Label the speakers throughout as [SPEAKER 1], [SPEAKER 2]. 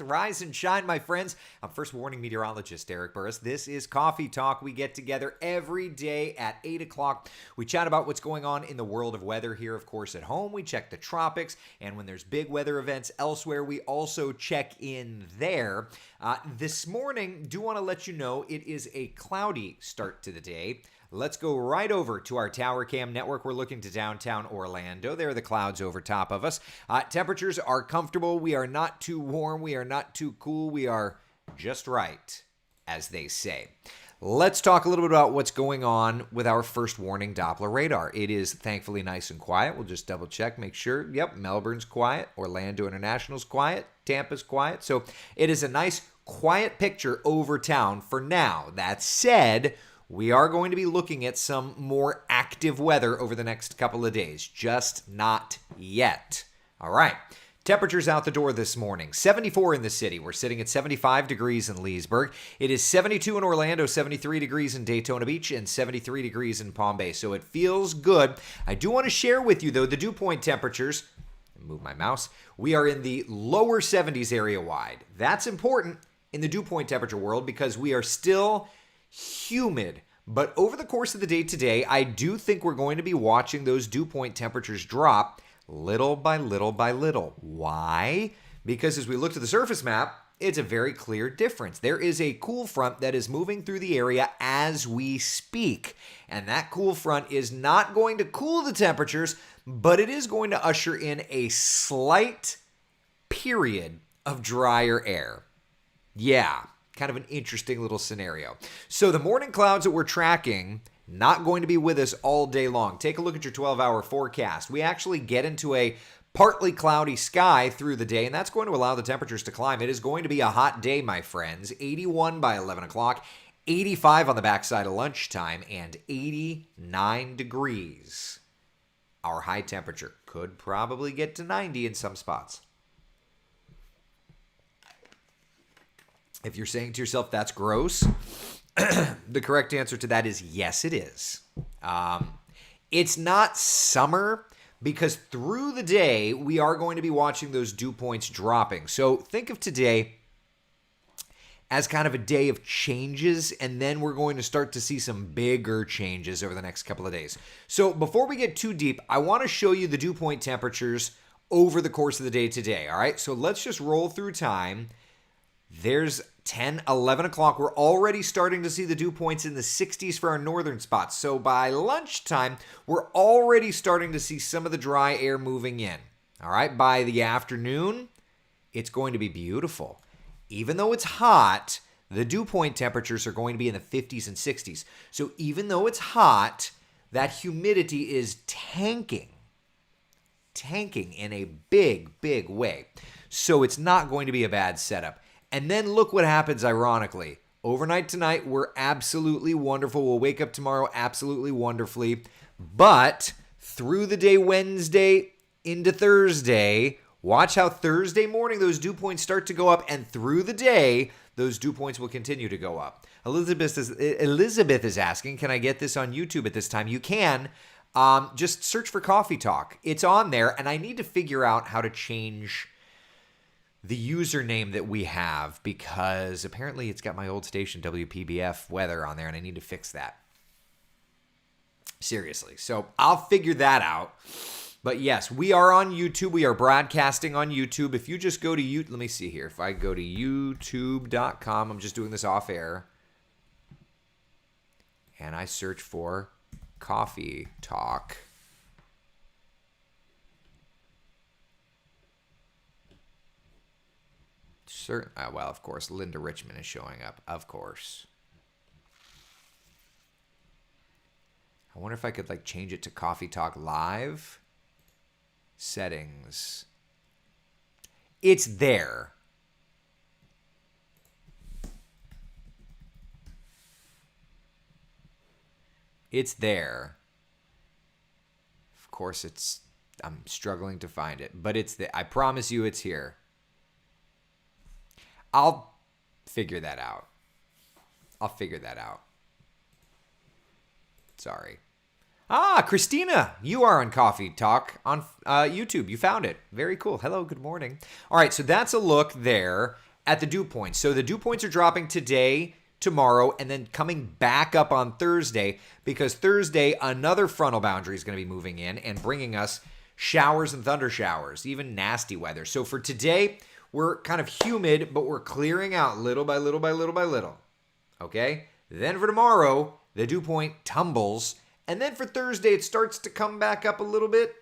[SPEAKER 1] Rise and shine, my friends. I'm first warning meteorologist Eric Burris. This is Coffee Talk. We get together every day at 8 o'clock. We chat about what's going on in the world of weather here, of course, at home. We check the tropics, and when there's big weather events elsewhere, we also check in there. This morning, do want to let you know it is a cloudy start to the day. Let's go right over to our Tower Cam network. We're looking to downtown Orlando. There are the clouds over top of us. Temperatures are comfortable. We are not too warm. We are not too cool. We are just right, as they say. Let's talk a little bit about what's going on with our first warning Doppler radar. It is thankfully nice and quiet. We'll just double check, make sure. Yep, Melbourne's quiet. Orlando International's quiet. Tampa's quiet. So it is a nice, quiet picture over town for now. That said, we are going to be looking at some more active weather over the next couple of days. Just not yet. All right. Temperatures out the door this morning. 74 in the city. We're sitting at 75 degrees in Leesburg. It is 72 in Orlando, 73 degrees in Daytona Beach, and 73 degrees in Palm Bay. So it feels good. I do want to share with you, though, the dew point temperatures. Move my mouse. We are in the lower 70s area wide. That's important in the dew point temperature world because we are still humid. But over the course of the day today, I do think we're going to be watching those dew point temperatures drop little by little by little. Why? Because as we look to the surface map, it's a very clear difference. There is a cool front that is moving through the area as we speak. And that cool front is not going to cool the temperatures, but it is going to usher in a slight period of drier air. Yeah. Kind of an interesting little scenario. So the morning clouds that we're tracking, not going to be with us all day long. Take a look at your 12-hour forecast. We actually get into a partly cloudy sky through the day, and that's going to allow the temperatures to climb. It is going to be a hot day, my friends. 81 by 11 o'clock, 85 on the backside of lunchtime, and 89 degrees. Our high temperature could probably get to 90 in some spots. If you're saying to yourself, that's gross, the correct answer to that is yes, it is. It's not summer because through the day, we are going to be watching those dew points dropping. So think of today as kind of a day of changes, and then we're going to start to see some bigger changes over the next couple of days. So before we get too deep, I want to show you the dew point temperatures over the course of the day today, all right? So let's just roll through time. There's 10, 11 o'clock. We're already starting to see the dew points in the 60s for our northern spots. So by lunchtime, we're already starting to see some of the dry air moving in. All right, by the afternoon, it's going to be beautiful. Even though it's hot, the dew point temperatures are going to be in the 50s and 60s. So even though it's hot, that humidity is tanking in a big, big way. So it's not going to be a bad setup. And then look what happens, ironically. Overnight tonight, we're absolutely wonderful. We'll wake up tomorrow absolutely wonderfully. But through the day Wednesday into Thursday, watch how Thursday morning those dew points start to go up. And through the day, those dew points will continue to go up. Elizabeth is asking, can I get this on YouTube at this time? You can. Just search for Coffee Talk. It's on there. And I need to figure out how to change the username that we have because apparently it's got my old station WPBF weather on there and I need to fix that. Seriously. So I'll figure that out. But yes, we are on YouTube. We are broadcasting on YouTube. If you just go to YouTube, let me see here. If I go to youtube.com, I'm just doing this off air. And I search for Coffee Talk. Well, of course, Linda Richmond is showing up. Of course. I wonder if I could change it to Coffee Talk Live. Settings. It's there. It's there. Of course, I'm struggling to find it, but I promise you it's here. I'll figure that out. Sorry. Christina, you are on Coffee Talk on YouTube. You found it. Very cool. Hello, good morning. All right, so that's a look there at the dew points. So the dew points are dropping today, tomorrow, and then coming back up on Thursday, because Thursday, another frontal boundary is going to be moving in and bringing us showers and thunder showers, even nasty weather. So for today, we're kind of humid, but we're clearing out little by little by little by little. Okay? Then for tomorrow, the dew point tumbles. And then for Thursday, it starts to come back up a little bit.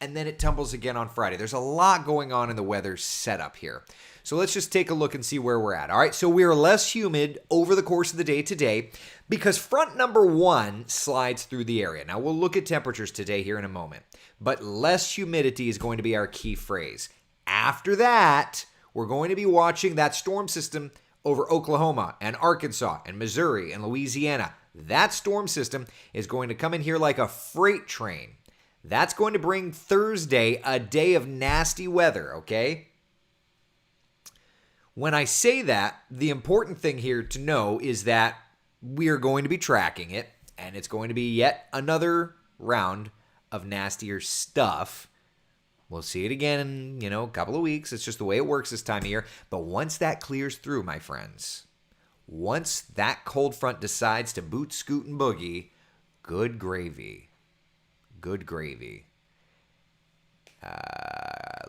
[SPEAKER 1] And then it tumbles again on Friday. There's a lot going on in the weather setup here. So let's just take a look and see where we're at. All right, so we are less humid over the course of the day today because front number 1 slides through the area. Now, we'll look at temperatures today here in a moment, but less humidity is going to be our key phrase. After that, we're going to be watching that storm system over Oklahoma and Arkansas and Missouri and Louisiana. That storm system is going to come in here like a freight train. That's going to bring Thursday a day of nasty weather, okay? When I say that, the important thing here to know is that we are going to be tracking it, and it's going to be yet another round of nastier stuff. We'll see it again in, a couple of weeks. It's just the way it works this time of year. But once that clears through, my friends, once that cold front decides to boot, scoot, and boogie, good gravy. Good gravy.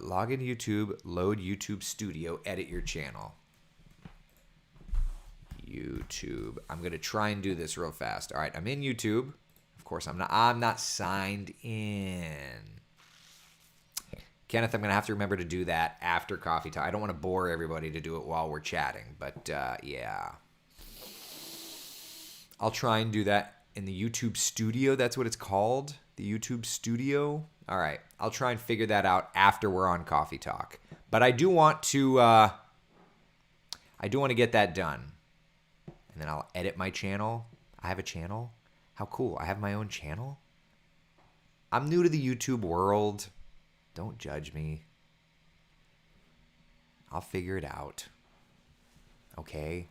[SPEAKER 1] Log into YouTube, load YouTube Studio, edit your channel. YouTube. I'm going to try and do this real fast. All right, I'm in YouTube. Of course, I'm not signed in. Kenneth, I'm going to have to remember to do that after coffee time. I don't want to bore everybody to do it while we're chatting, but yeah. I'll try and do that in the YouTube Studio. That's what it's called, the YouTube Studio. All right, I'll try and figure that out after we're on Coffee Talk. But I do want to get that done. And then I'll edit my channel. I have a channel. How cool. I have my own channel. I'm new to the YouTube world. Don't judge me. I'll figure it out. Okay?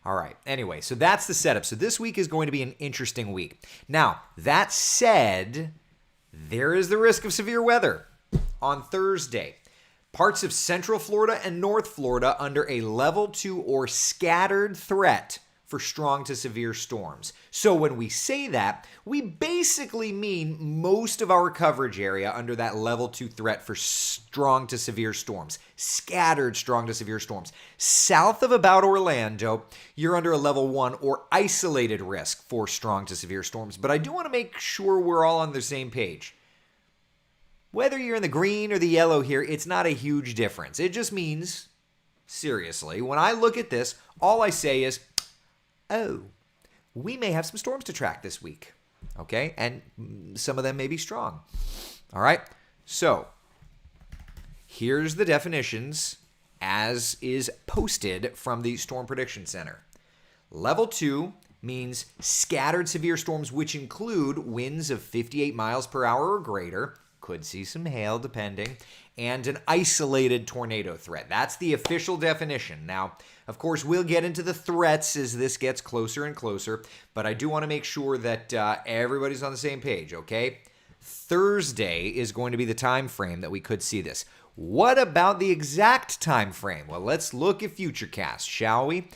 [SPEAKER 1] All right. Anyway, so that's the setup. So this week is going to be an interesting week. Now, that said, there is the risk of severe weather on Thursday. Parts of Central Florida and North Florida under a level 2 or scattered threat for strong to severe storms. So when we say that, we basically mean most of our coverage area under that level 2 threat for strong to severe storms. Scattered strong to severe storms. South of about Orlando, you're under a level 1 or isolated risk for strong to severe storms. But I do want to make sure we're all on the same page. Whether you're in the green or the yellow here, it's not a huge difference. It just means, seriously, when I look at this, all I say is, oh, we may have some storms to track this week, okay? And some of them may be strong. All right? So, here's the definitions as is posted from the Storm Prediction Center. Level 2 means scattered severe storms, which include winds of 58 miles per hour or greater, could see some hail depending, and an isolated tornado threat. That's the official definition. Now, of course, we'll get into the threats as this gets closer and closer, but I do want to make sure that everybody's on the same page, okay? Thursday is going to be the time frame that we could see this. What about the exact time frame? Well, let's look at Futurecast, shall we?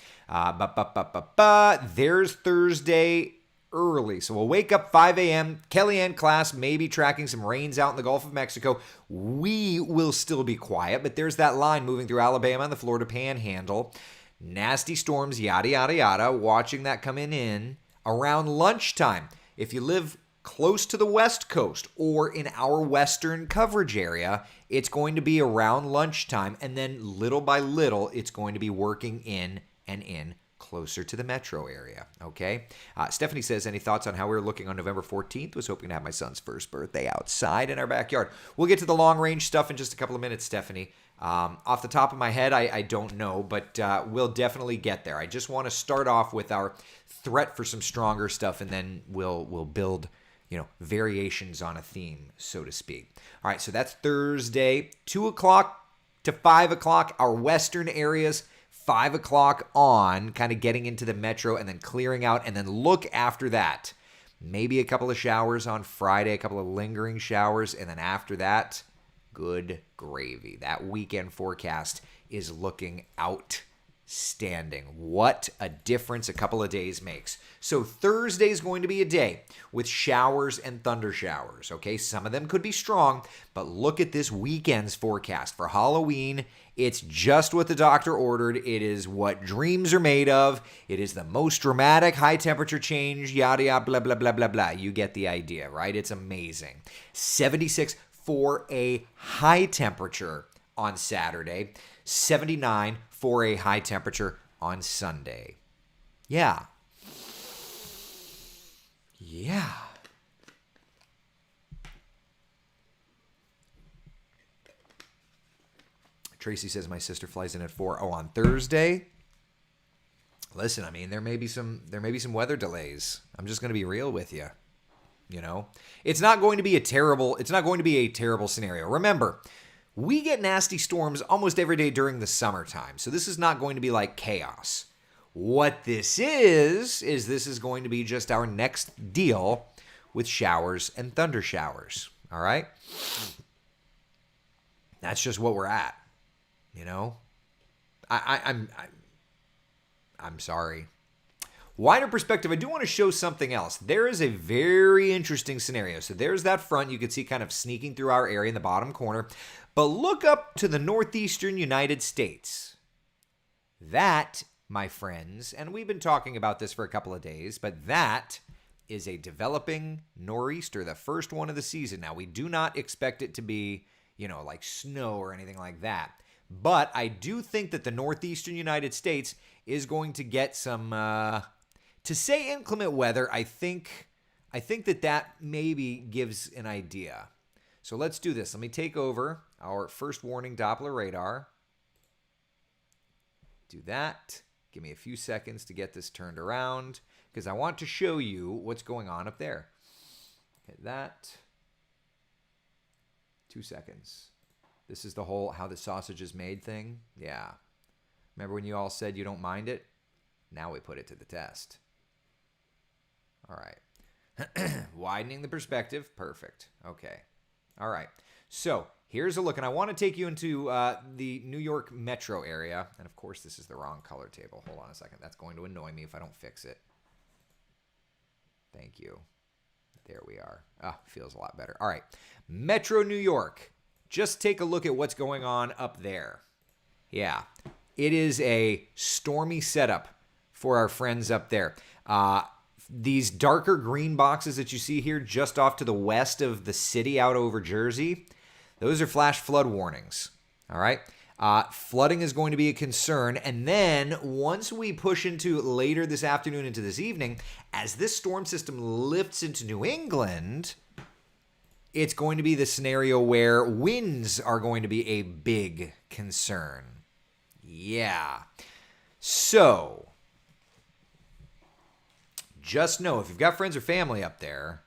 [SPEAKER 1] There's Thursday early. So we'll wake up 5 a.m. Kellyanne class may be tracking some rains out in the Gulf of Mexico. We will still be quiet, but there's that line moving through Alabama and the Florida Panhandle. Nasty storms, yada, yada, yada. Watching that coming in around lunchtime. If you live close to the West Coast or in our western coverage area, it's going to be around lunchtime. And then little by little, it's going to be working in and in closer to the metro area, okay? Stephanie says, any thoughts on how we're looking on November 14th? Was hoping to have my son's first birthday outside in our backyard. We'll get to the long-range stuff in just a couple of minutes, Stephanie. Off the top of my head, I don't know, but we'll definitely get there. I just want to start off with our threat for some stronger stuff, and then we'll build, variations on a theme, so to speak. All right, so that's Thursday, 2 o'clock to 5 o'clock, our western areas. 5 o'clock on, kind of getting into the metro and then clearing out, and then look after that. Maybe a couple of showers on Friday, a couple of lingering showers, and then after that, good gravy. That weekend forecast is looking outstanding. What a difference a couple of days makes. So Thursday is going to be a day with showers and thunder showers, okay? Some of them could be strong, but look at this weekend's forecast. For Halloween, it's just what the doctor ordered. It is what dreams are made of. It is the most dramatic high temperature change, yada, yada, blah, blah, blah, blah, blah. You get the idea, right? It's amazing. 76 for a high temperature on Saturday, 79 for a high temperature on Sunday. Yeah. Tracy says my sister flies in at 4. Oh, on Thursday? Listen, I mean, there may be some weather delays. I'm just going to be real with you. You know, it's not going to be a terrible scenario. Remember, we get nasty storms almost every day during the summertime. So this is not going to be like chaos. What this is this is going to be just our next deal with showers and thunder showers. All right? That's just what we're at. You know? I'm sorry. Wider perspective, I do want to show something else. There is a very interesting scenario. So there's that front you can see kind of sneaking through our area in the bottom corner. But look up to the northeastern United States. That, my friends, and we've been talking about this for a couple of days, but that is a developing nor'easter, the first one of the season. Now, we do not expect it to be, like snow or anything like that. But I do think that the northeastern United States is going to get some, to say inclement weather, I think that maybe gives an idea. So let's do this. Let me take over our first warning Doppler radar. Do that. Give me a few seconds to get this turned around because I want to show you what's going on up there. Hit that. 2 seconds. This is the whole how the sausage is made thing. Yeah. Remember when you all said you don't mind it? Now we put it to the test. All right. Widening the perspective. Perfect. Okay. All right. So here's a look. And I want to take you into the New York metro area. And of course, this is the wrong color table. Hold on a second. That's going to annoy me if I don't fix it. Thank you. There we are. Feels a lot better. All right. Metro New York. Just take a look at what's going on up there. Yeah. It is a stormy setup for our friends up there. These darker green boxes that you see here just off to the west of the city out over Jersey, those are flash flood warnings. All right. Flooding is going to be a concern. And then once we push into later this afternoon into this evening, as this storm system lifts into New England, it's going to be the scenario where winds are going to be a big concern. Yeah. So, just know if you've got friends or family up there,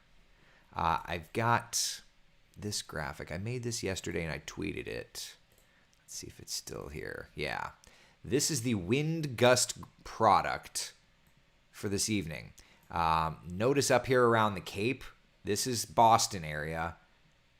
[SPEAKER 1] I've got this graphic. I made this yesterday and I tweeted it. Let's see if it's still here. Yeah. This is the wind gust product for this evening. Notice up here around the Cape, this is Boston area.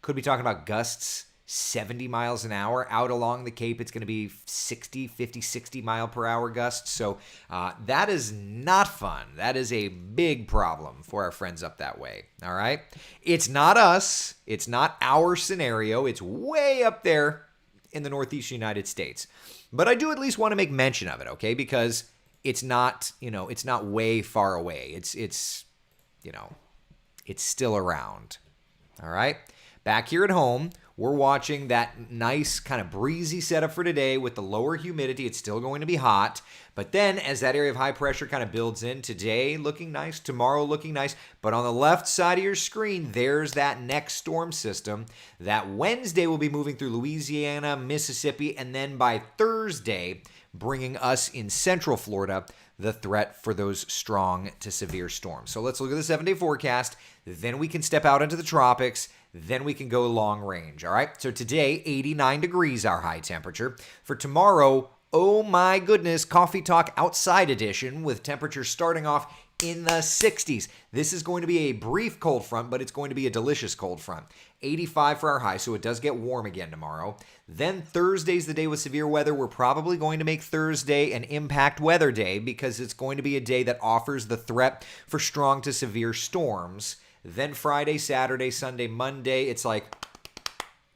[SPEAKER 1] Could be talking about gusts 70 miles an hour. Out along the Cape, it's going to be 50, 60 mile per hour gusts. So that is not fun. That is a big problem for our friends up that way. All right. It's not us. It's not our scenario. It's way up there in the Northeast United States. But I do at least want to make mention of it, okay? Because it's not, it's not way far away. It's still around. All right. Back here at home, we're watching that nice kind of breezy setup for today with the lower humidity. It's still going to be hot. But then as that area of high pressure kind of builds in, today looking nice, tomorrow looking nice. But on the left side of your screen, there's that next storm system. That Wednesday will be moving through Louisiana, Mississippi, and then by Thursday, bringing us in central Florida, the threat for those strong to severe storms. So let's look at the 7-day forecast. Then we can step out into the tropics. Then we can go long range, all right? So today, 89 degrees our high temperature. For tomorrow, Oh my goodness, Coffee Talk Outside Edition with temperatures starting off in the 60s. This is going to be a brief cold front, but it's going to be a delicious cold front. 85 for our high, so it does get warm again tomorrow. Then Thursday's the day with severe weather. We're probably going to make Thursday an impact weather day because it's going to be a day that offers the threat for strong to severe storms. Then Friday, Saturday, Sunday, Monday, it's like,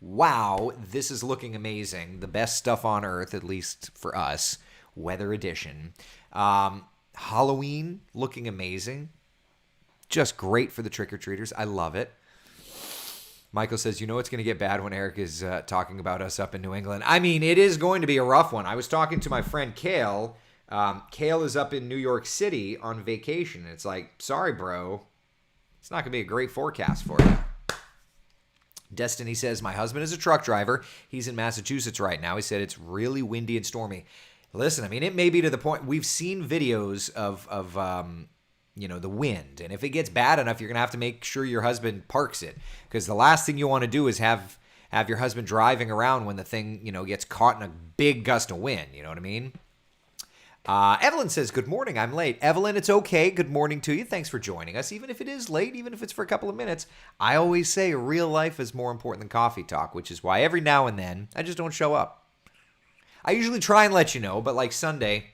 [SPEAKER 1] wow, this is looking amazing. The best stuff on earth, at least for us. Weather edition. Halloween looking amazing. Just great for the trick-or-treaters. I love it. Michael says, you know it's going to get bad when Eric is talking about us up in New England. I mean, it is going to be a rough one. I was talking to my friend Kale. Kale is up in New York City on vacation. And it's like, sorry, bro. It's not going to be a great forecast for you. Destiny says, my husband is a truck driver. He's in Massachusetts right now. He said it's really windy and stormy. Listen, I mean, it may be to the point we've seen videos of the wind. And if it gets bad enough, you're going to have to make sure your husband parks it. Because the last thing you want to do is have your husband driving around when the thing, gets caught in a big gust of wind. You know what I mean? Evelyn says, good morning, I'm late. Evelyn, it's okay. Good morning to you. Thanks for joining us. Even if it is late, even if it's for a couple of minutes, I always say real life is more important than coffee talk, which is why every now and then I just don't show up. I usually try and let you know, but like Sunday,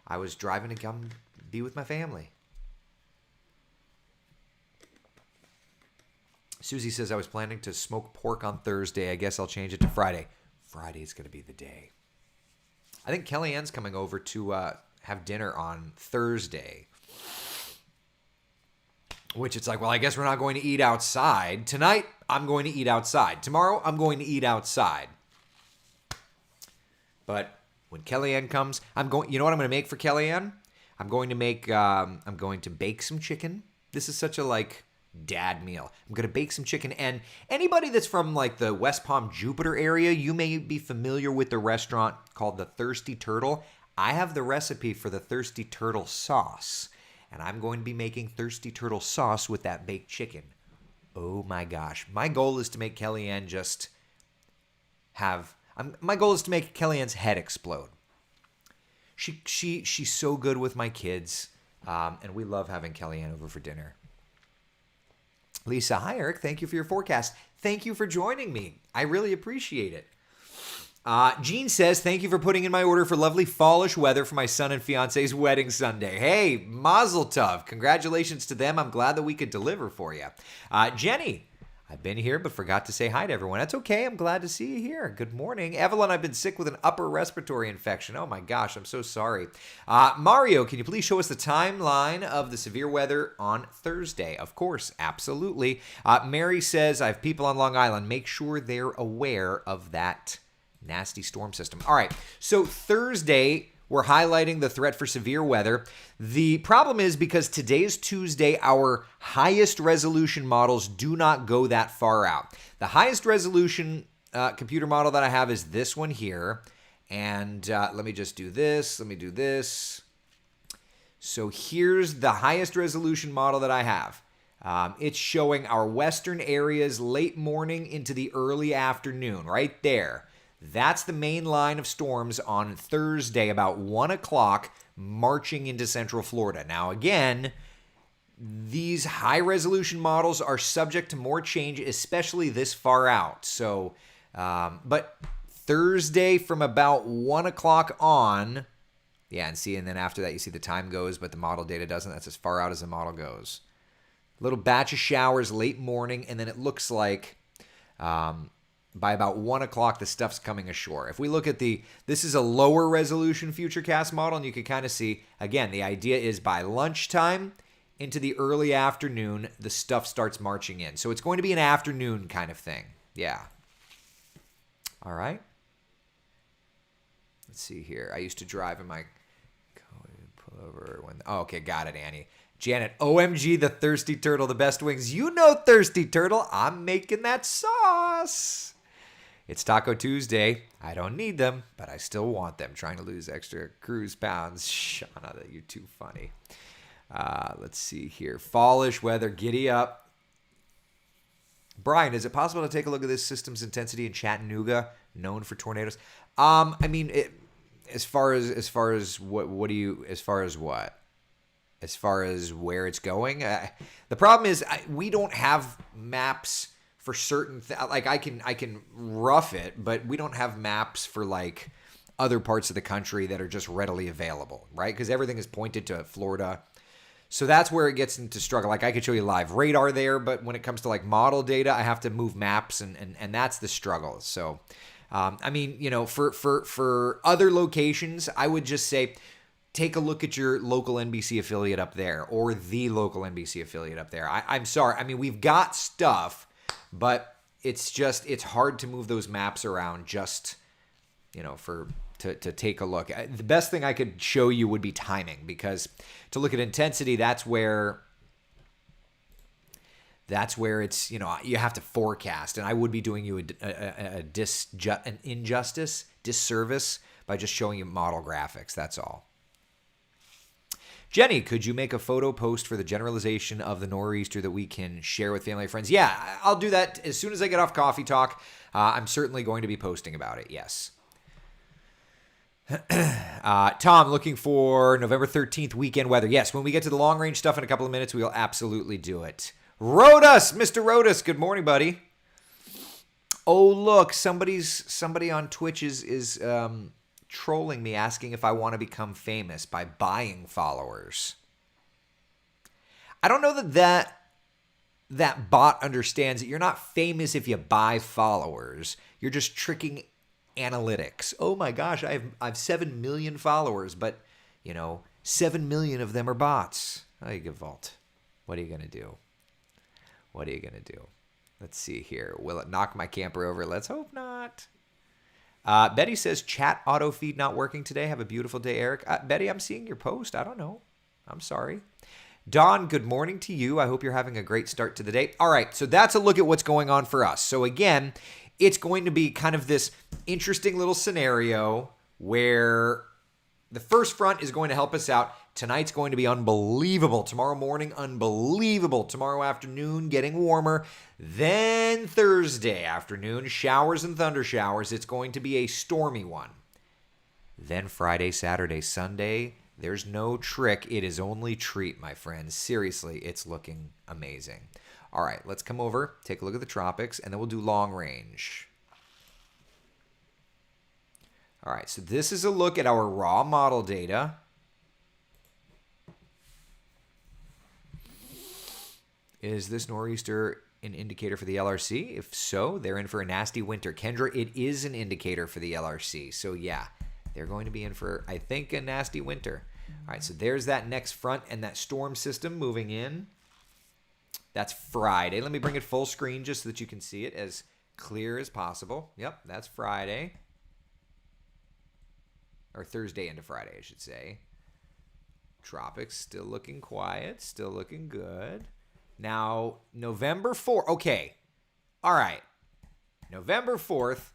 [SPEAKER 1] I was driving to come be with my family. Susie says, I was planning to smoke pork on Thursday. I guess I'll change it to Friday. Friday's going to be the day. I think Kellyanne's coming over to have dinner on Thursday. Which it's like, well, I guess we're not going to eat outside. Tonight, I'm going to eat outside. Tomorrow, I'm going to eat outside. But when Kellyanne comes, you know what I'm going to make for Kellyanne? I'm going to bake some chicken. This is such a dad meal. I'm going to bake some chicken. And anybody that's from the West Palm Jupiter area, you may be familiar with the restaurant called the Thirsty Turtle. I have the recipe for the Thirsty Turtle sauce. And I'm going to be making Thirsty Turtle sauce with that baked chicken. Oh my gosh. My goal is to make Kellyanne my goal is to make Kellyanne's head explode. She's so good with my kids. And we love having Kellyanne over for dinner. Lisa, hi, Eric. Thank you for your forecast. Thank you for joining me. I really appreciate it. Jean says, thank you for putting in my order for lovely fallish weather for my son and fiance's wedding Sunday. Hey, mazel tov. Congratulations to them. I'm glad that we could deliver for you. Jenny, I've been here but forgot to say hi to everyone. That's okay. I'm glad to see you here. Good morning. Evelyn, I've been sick with an upper respiratory infection. Oh my gosh, I'm so sorry. Mario, can you please show us the timeline of the severe weather on Thursday? Of course, absolutely. Mary says, I have people on Long Island. Make sure they're aware of that nasty storm system. All right, so Thursday, we're highlighting the threat for severe weather. The problem is because today's Tuesday, our highest resolution models do not go that far out. The highest resolution computer model that I have is this one here. And let me just do this. Let me do this. So here's the highest resolution model that I have. It's showing our western areas late morning into the early afternoon, right there. That's the main line of storms on Thursday about 1 o'clock marching into central Florida. Now, again, these high-resolution models are subject to more change, especially this far out. So, but Thursday from about 1 o'clock on, and then after that you see the time goes, but the model data doesn't. That's as far out as the model goes. Little batch of showers late morning, and then it looks like by about 1 o'clock, the stuff's coming ashore. If we look at this is a lower resolution Futurecast model, and you can kind of see, again, the idea is by lunchtime into the early afternoon, the stuff starts marching in. So it's going to be an afternoon kind of thing. Yeah. All right. Let's see here. I used to drive in my... Pull over when... Oh, okay, got it, Annie. Janet, OMG, the Thirsty Turtle, the best wings. You know Thirsty Turtle. I'm making that sauce. It's Taco Tuesday. I don't need them, but I still want them. Trying to lose extra cruise pounds. Shauna, you're too funny. Let's see here. Fallish weather. Giddy up. Brian, is it possible to take a look at this system's intensity in Chattanooga, known for tornadoes? As far as what do you, as far as what? As far as where it's going? The problem is we don't have maps for certain like I can rough it, but we don't have maps for like other parts of the country that are just readily available, right? Because everything is pointed to Florida. So that's where it gets into struggle. Like I could show you live radar there, but when it comes to like model data, I have to move maps and that's the struggle. So I mean, you know, for other locations, I would just say take a look at your local NBC affiliate up there or the local NBC affiliate up there. I'm sorry. I mean, we've got stuff, but it's hard to move those maps around just, you know, to take a look. The best thing I could show you would be timing, because to look at intensity, that's where it's, you know, you have to forecast, and I would be doing you an disservice by just showing you model graphics. That's all. Jenny, could you make a photo post for the generalization of the nor'easter that we can share with family and friends? Yeah, I'll do that as soon as I get off Coffee Talk. I'm certainly going to be posting about it, yes. Tom, looking for November 13th weekend weather. Yes, when we get to the long-range stuff in a couple of minutes, we'll absolutely do it. Rodas, Mr. Rodas, good morning, buddy. Oh, look, somebody on Twitch is trolling me, asking if I want to become famous by buying followers. I don't know that bot understands that you're not famous if you buy followers. You're just tricking analytics. Oh my gosh, I have 7 million followers, but you know, 7 million of them are bots. Oh, you Gewalt. What are you gonna do? What are you gonna do? Let's see here. Will it knock my camper over? Let's hope not. Betty says chat auto feed not working today. Have a beautiful day, Eric. Betty, I'm seeing your post. I don't know. I'm sorry. Dawn, good morning to you. I hope you're having a great start to the day. All right, so that's a look at what's going on for us. So again, it's going to be kind of this interesting little scenario where the first front is going to help us out. Tonight's going to be unbelievable. Tomorrow morning, unbelievable. Tomorrow afternoon, getting warmer. Then Thursday afternoon, showers and thunder showers. It's going to be a stormy one. Then Friday, Saturday, Sunday, there's no trick. It is only treat, my friends. Seriously, it's looking amazing. All right, let's come over, take a look at the tropics, and then we'll do long range. All right, so this is a look at our raw model data. Is this nor'easter an indicator for the LRC? If so, they're in for a nasty winter. Kendra, it is an indicator for the LRC. So yeah, they're going to be in for, I think, a nasty winter. All right, so there's that next front and that storm system moving in. That's Friday. Let me bring it full screen just so that you can see it as clear as possible. Yep, that's Friday. Or Thursday into Friday, I should say. Tropics still looking quiet, still looking good. Now, November 4th. Okay. All right. November 4th.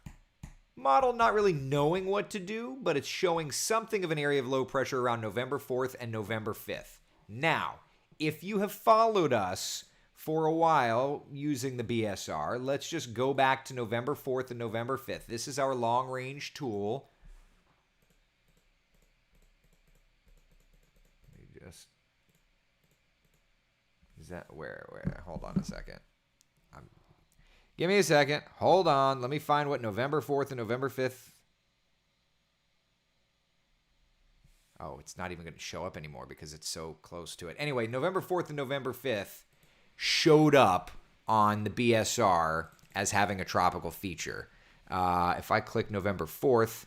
[SPEAKER 1] Model not really knowing what to do, but it's showing something of an area of low pressure around November 4th and November 5th. Now, if you have followed us for a while using the BSR, let's just go back to November 4th and November 5th. This is our long-range tool. Let me just... Is that where? Hold on a second. Give me a second. Hold on. Let me find what November 4th and November 5th. Oh, it's not even going to show up anymore because it's so close to it. Anyway, November 4th and November 5th showed up on the BSR as having a tropical feature. If I click November 4th,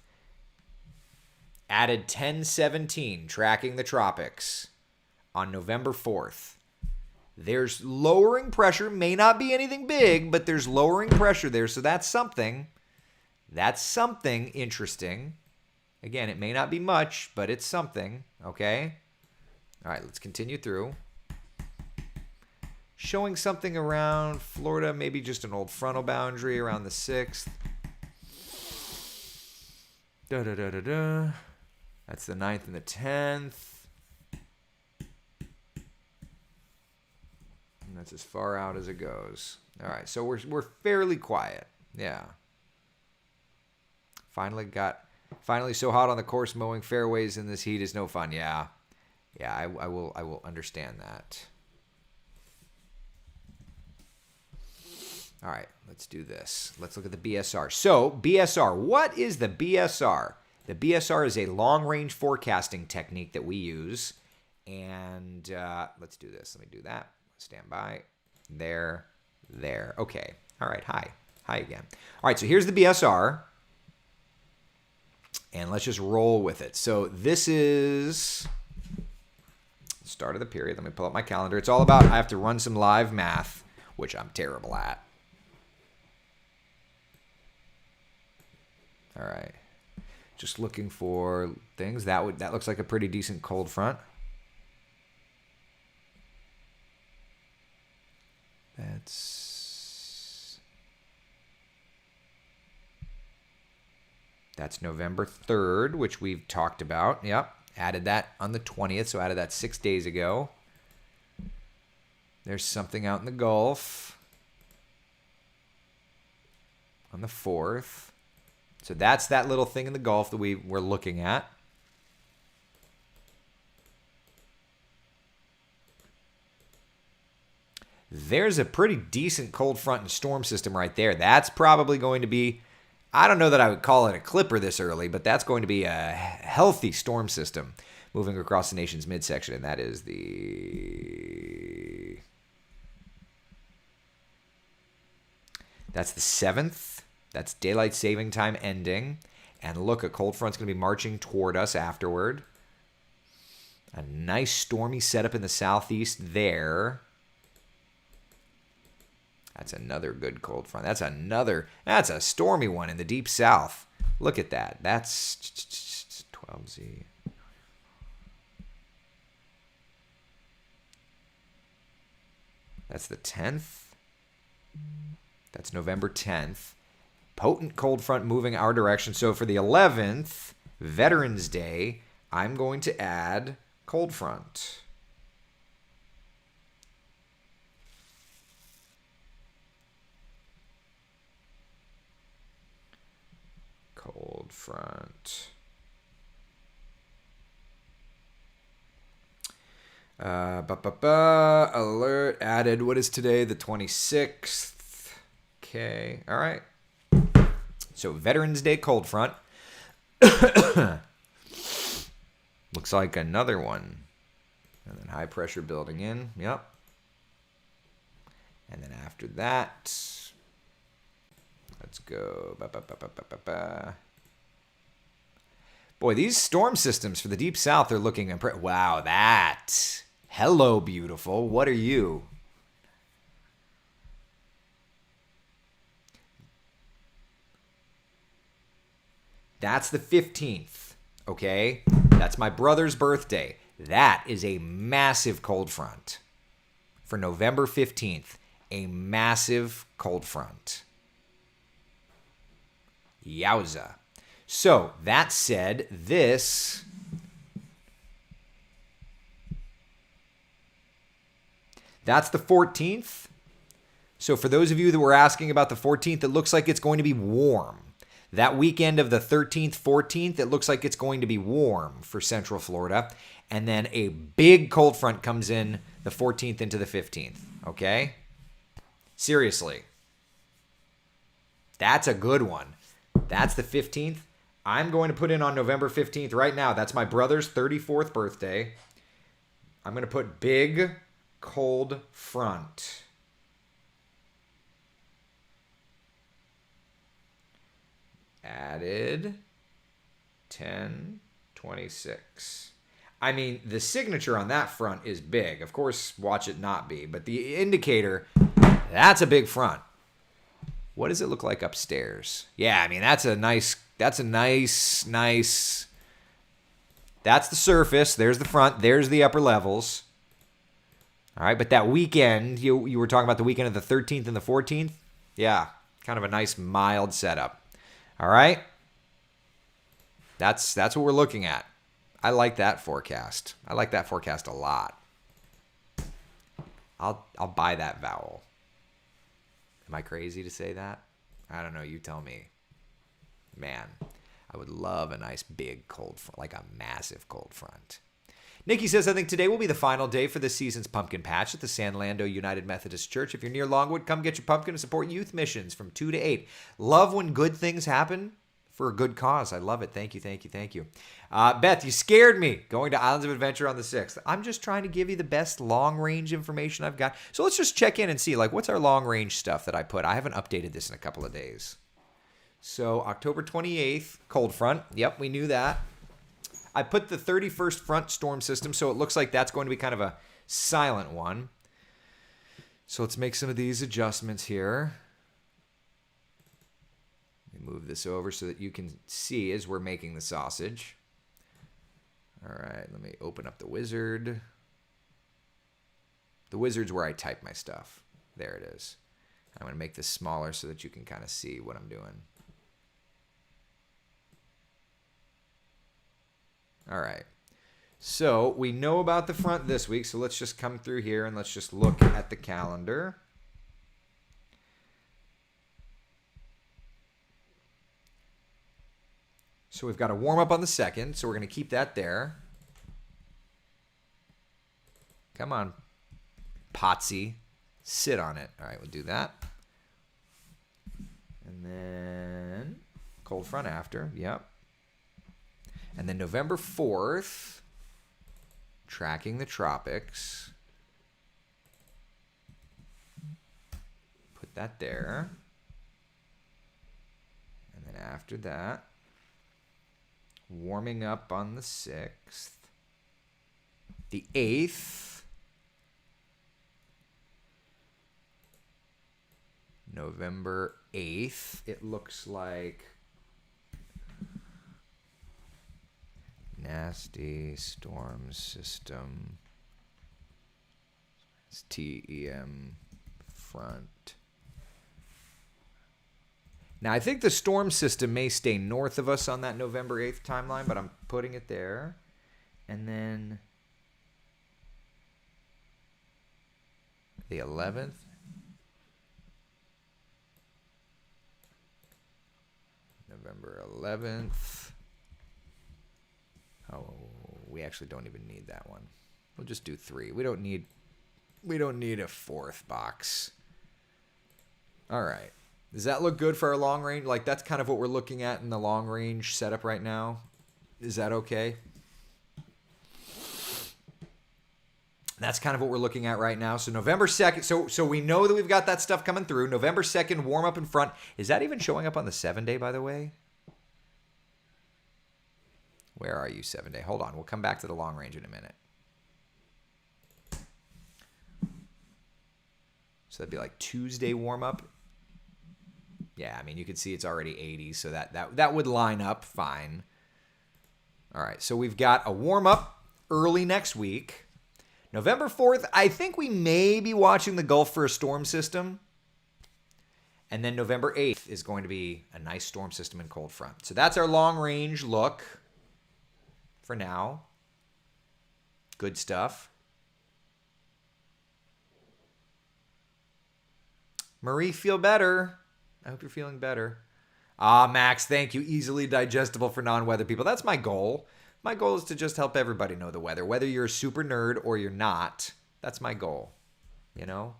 [SPEAKER 1] added 1017, tracking the tropics on November 4th. There's lowering pressure. May not be anything big, but there's lowering pressure there. So that's something. That's something interesting. Again, it may not be much, but it's something. Okay? All right, let's continue through. Showing something around Florida, maybe just an old frontal boundary around the 6th. That's the 9th and the 10th. And that's as far out as it goes. All right, so we're fairly quiet. Yeah. Finally got Finally so hot on the course, mowing fairways in this heat is no fun. Yeah. Yeah, I will understand that. All right, let's do this. Let's look at the BSR. So, BSR, what is the BSR? The BSR is a long-range forecasting technique that we use. And let's do this. Let me do that. Stand by. There. Okay. All right, hi. Hi again. All right, so here's the BSR. And let's just roll with it. So this is start of the period. Let me pull up my calendar. It's all about, I have to run some live math, which I'm terrible at. All right. Just looking for things. That looks like a pretty decent cold front. That's November 3rd, which we've talked about. Yep. Added that on the 20th, so added that 6 days ago. There's something out in the Gulf on the 4th. So that's that little thing in the Gulf that we were looking at. There's a pretty decent cold front and storm system right there. That's probably going to be, I don't know that I would call it a clipper this early, but that's going to be a healthy storm system moving across the nation's midsection, and that is that's the 7th. That's daylight saving time ending. And look, a cold front's going to be marching toward us afterward. A nice stormy setup in the southeast there. That's another good cold front. That's a stormy one in the deep south. Look at that. That's 12Z. That's the 10th. That's November 10th. Potent cold front moving our direction. So for the 11th, Veterans Day, I'm going to add cold front. Cold front. Alert added. What is today? The 26th. Okay. All right. So Veterans Day cold front. Looks like another one. And then high pressure building in. Yep. And then after that, let's go. Boy, these storm systems for the deep south are looking impressive. Wow, that. Hello, beautiful. What are you? That's the 15th, okay? That's my brother's birthday. That is a massive cold front. For November 15th, a massive cold front. Yowza. So, that said, that's the 14th. So for those of you that were asking about the 14th, it looks like it's going to be warm. That weekend of the 13th, 14th, it looks like it's going to be warm for Central Florida. And then a big cold front comes in the 14th into the 15th. Okay? Seriously. That's a good one. That's the 15th. I'm going to put in on November 15th right now. That's my brother's 34th birthday. I'm going to put big cold front. Added 10/26. I mean, the signature on that front is big. Of course, watch it not be. But the indicator, that's a big front. What does it look like upstairs? Yeah, I mean, that's a nice, that's the surface. There's the front. There's the upper levels. All right, but that weekend, you were talking about the weekend of the 13th and the 14th? Yeah, kind of a nice mild setup. All right? That's what we're looking at. I like that forecast. I like that forecast a lot. I'll buy that vowel. Am I crazy to say that? I don't know. You tell me. Man, I would love a nice big cold front, like a massive cold front. Nikki says, I think today will be the final day for this season's pumpkin patch at the San Lando United Methodist Church. If you're near Longwood, come get your pumpkin and support youth missions from 2 to 8. Love when good things happen for a good cause. I love it. Thank you, thank you, thank you. Beth, you scared me going to Islands of Adventure on the 6th. I'm just trying to give you the best long-range information I've got. So let's just check in and see, like, what's our long-range stuff that I put? I haven't updated this in a couple of days. So October 28th, cold front. Yep, we knew that. I put the 31st front storm system, so it looks like that's going to be kind of a silent one. So let's make some of these adjustments here. Let me move this over so that you can see as we're making the sausage. All right, let me open up the wizard. The wizard's where I type my stuff. There it is. I'm going to make this smaller so that you can kind of see what I'm doing. All right, so we know about the front this week, so let's just come through here and let's just look at the calendar. So we've got a warm-up on the 2nd, so we're going to keep that there. Come on, Potsy, sit on it. All right, we'll do that. And then cold front after, yep. And then November 4th, tracking the tropics. Put that there. And then after that, warming up on the 6th. The 8th, November 8th, it looks like nasty storm system. It's TEM front. Now, I think the storm system may stay north of us on that November 8th timeline, but I'm putting it there. And then the 11th. November 11th. Oh, we actually don't even need that one. We'll just do 3. We don't need a 4th box. All right. Does that look good for our long range? Like, that's kind of what we're looking at in the long range setup right now. Is that okay? That's kind of what we're looking at right now. So November 2nd. So we know that we've got that stuff coming through. November 2nd, warm up in front. Is that even showing up on the 7-day, by the way? Where are you, 7-day? Hold on. We'll come back to the long range in a minute. So that'd be like Tuesday warm up. Yeah, I mean, you can see it's already 80, so that would line up fine. All right, so we've got a warm up early next week. November 4th, I think we may be watching the Gulf for a storm system. And then November 8th is going to be a nice storm system and cold front. So that's our long range look for now. Good stuff. Marie, feel better. I hope you're feeling better. Max, thank you. Easily digestible for non-weather people. That's my goal. My goal is to just help everybody know the weather. Whether you're a super nerd or you're not, that's my goal. You know?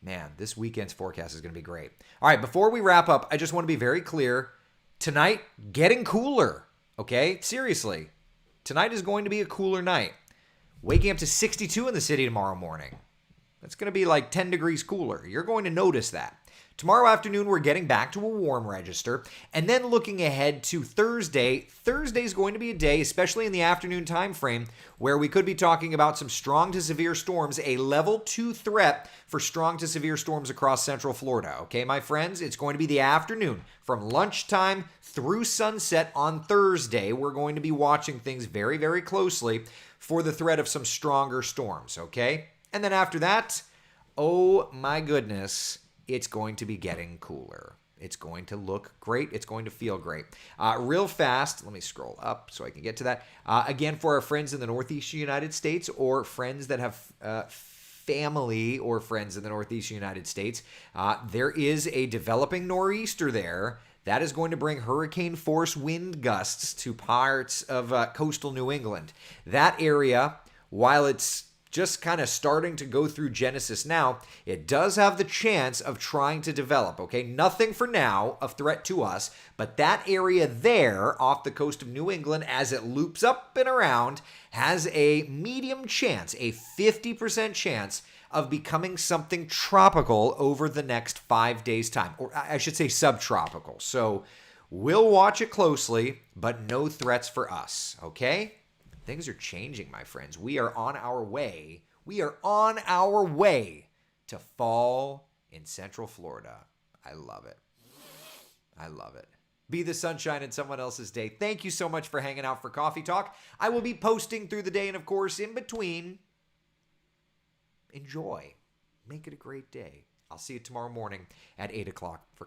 [SPEAKER 1] Man, this weekend's forecast is going to be great. All right, before we wrap up, I just want to be very clear. Tonight, getting cooler, okay? Seriously. Tonight is going to be a cooler night. Waking up to 62 in the city tomorrow morning. That's going to be like 10 degrees cooler. You're going to notice that. Tomorrow afternoon, we're getting back to a warm register. And then looking ahead to Thursday, Thursday is going to be a day, especially in the afternoon time frame, where we could be talking about some strong to severe storms, a level 2 threat for strong to severe storms across central Florida. Okay, my friends, it's going to be the afternoon from lunchtime through sunset on Thursday. We're going to be watching things very, very closely for the threat of some stronger storms, okay? And then after that, oh my goodness, it's going to be getting cooler. It's going to look great. It's going to feel great. Real fast, let me scroll up so I can get to that. Again, for our friends in the Northeast United States or friends that have family or friends in the Northeast United States, there is a developing nor'easter there that is going to bring hurricane force wind gusts to parts of coastal New England. That area, while it's just kind of starting to go through genesis now, it does have the chance of trying to develop, okay? Nothing for now of threat to us, but that area there off the coast of New England, as it loops up and around, has a medium chance, a 50% chance of becoming something tropical over the next 5 days' time. Or I should say subtropical. So we'll watch it closely, but no threats for us, okay? Things are changing, my friends. We are on our way. We are on our way to fall in Central Florida. I love it. I love it. Be the sunshine in someone else's day. Thank you so much for hanging out for Coffee Talk. I will be posting through the day, and of course, in between, enjoy. Make it a great day. I'll see you tomorrow morning at 8 o'clock for